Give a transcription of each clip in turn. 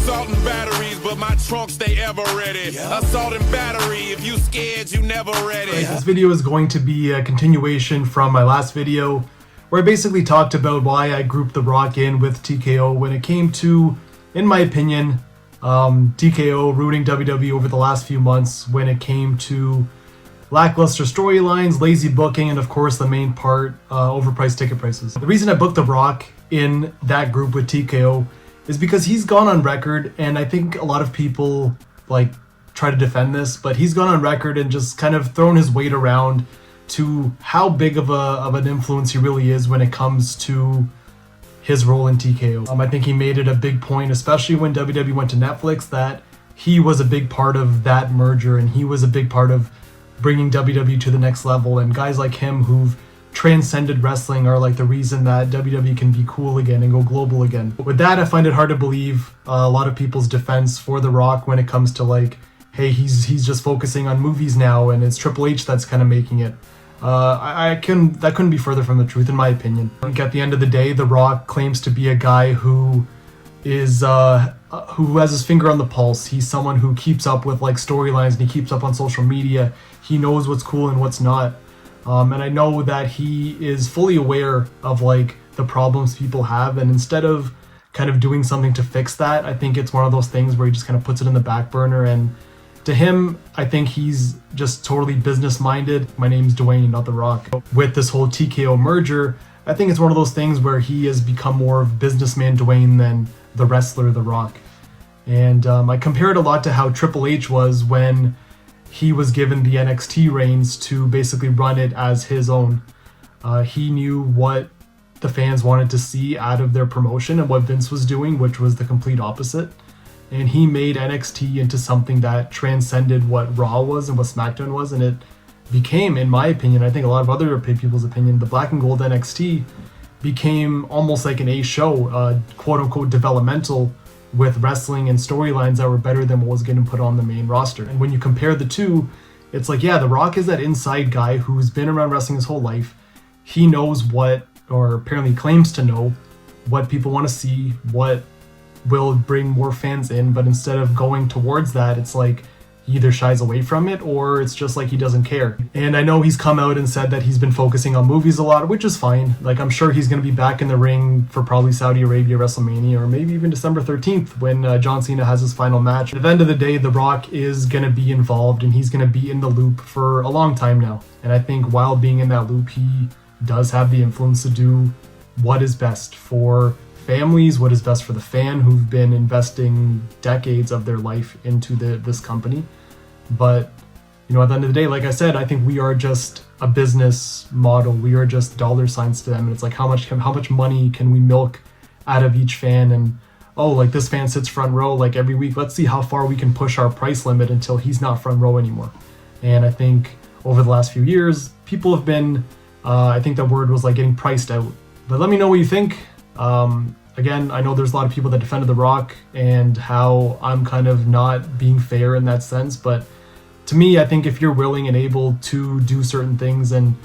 assault and batteries, but my trunk stay ever ready. Assault and battery, if you scared, you never ready. This video is going to be a continuation from my last video, where I basically talked about why I grouped The Rock in with TKO when it came to, in my opinion, TKO ruining WWE over the last few months when it came to lackluster storylines, lazy booking, and of course the main part, overpriced ticket prices. The reason I booked The Rock in that group with TKO is because he's gone on record, and I think a lot of people like try to defend this, but he's gone on record and just kind of thrown his weight around to how big of an influence he really is when it comes to his role in TKO. I think he made it a big point, especially when WWE went to Netflix, that he was a big part of that merger and he was a big part of bringing WWE to the next level. And guys like him who've transcended wrestling are like the reason that WWE can be cool again and go global again. With that, I find it hard to believe a lot of people's defense for The Rock when it comes to like, hey, he's just focusing on movies now and it's Triple H that's kind of making it. That couldn't be further from the truth, in my opinion. I think at the end of the day, The Rock claims to be a guy who is who has his finger on the pulse. He's someone who keeps up with like storylines and he keeps up on social media. He knows what's cool and what's not. And I know that he is fully aware of like the problems people have, and instead of kind of doing something to fix that, I think it's one of those things where he just kind of puts it in the back burner. And to him, I think he's just totally business minded. My name's Dwayne, not The Rock. With this whole TKO merger, I think it's one of those things where he has become more of businessman Dwayne than the wrestler The Rock. And I compare it a lot to how Triple H was when he was given the NXT reins to basically run it as his own. He knew what the fans wanted to see out of their promotion and what Vince was doing, which was the complete opposite. And he made NXT into something that transcended what Raw was and what SmackDown was, and it became, in my opinion, I think a lot of other people's opinion, the Black and Gold NXT became almost like an A show, quote-unquote developmental, with wrestling and storylines that were better than what was getting put on the main roster. And when you compare the two, it's like, yeah, The Rock is that inside guy who's been around wrestling his whole life. He knows what, or apparently claims to know, what people want to see, what will bring more fans in, but instead of going towards that, it's like he either shies away from it or it's just like he doesn't care. And I know he's come out and said that he's been focusing on movies a lot, which is fine. Like, I'm sure he's going to be back in the ring for probably Saudi Arabia WrestleMania, or maybe even December 13th when John Cena has his final match. At the end of the day, The Rock is going to be involved and he's going to be in the loop for a long time now. And I think while being in that loop, he does have the influence to do what is best for families, what is best for the fan who've been investing decades of their life into this company. But you know, at the end of the day, like I said, I think we are just a business model. We are just dollar signs to them, and it's like how much money can we milk out of each fan? And oh, like this fan sits front row like every week, let's see how far we can push our price limit until he's not front row anymore. And I think over the last few years, people have been I think the word was like getting priced out. But let me know what you think. Again, I know there's a lot of people that defended The Rock and how I'm kind of not being fair in that sense, but to me, I think if you're willing and able to do certain things and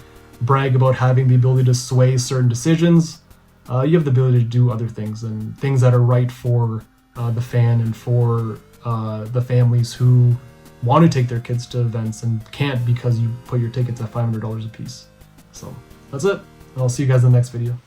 brag about having the ability to sway certain decisions, you have the ability to do other things and things that are right for the fan and for the families who want to take their kids to events and can't because you put your tickets at $500 a piece. So that's it. I'll see you guys in the next video.